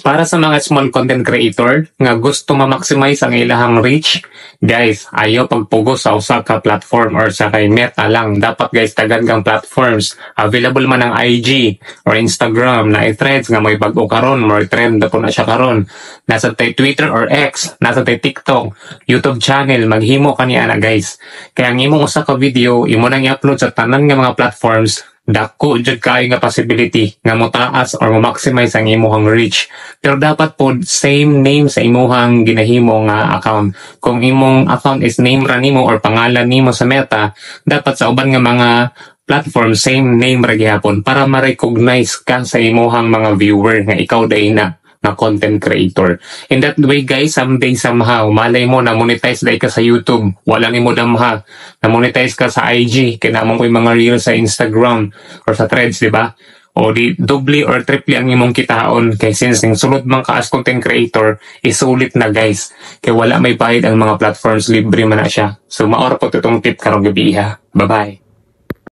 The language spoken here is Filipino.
Para sa mga small content creator nga gusto ma-maximize ang ilahang reach, guys, ayaw pagpugo sa usa ka platform or sa kay Meta lang. Dapat guys, tagan kang platforms. Available man ang IG or Instagram na i-threads nga may bago karon, more trend na po na siya karon. Nasa tay Twitter or X, nasa tay TikTok, YouTube channel, maghimo kaniya na guys. Kaya ang imong usa ka video, imo nang i-upload sa tanan nga mga platforms, dako jud kaayo nga possibility nga motaas or mo-maximize ang imong reach. Pero dapat po same name sa imong ginahimo nga account. Kung imong account is name ra nimo or pangalan nimo sa Meta, dapat sa uban nga mga platform same name ra gihapon para ma-recognize ka sa imong mga viewer nga ikaw day na content creator. In that way guys, someday somehow, malay mo na monetize day ka sa YouTube, wala ni mo damha, na monetize ka sa IG, kinamang ko yung mga reels sa Instagram or sa Threads, di ba? O di doble or triple ang imong kitaon kay since ning sulod man ka as content creator, isulit na guys. Kay wala may bayad ang mga platforms, libre man na siya. So maora po itong tip karong gabi ha. Bye-bye.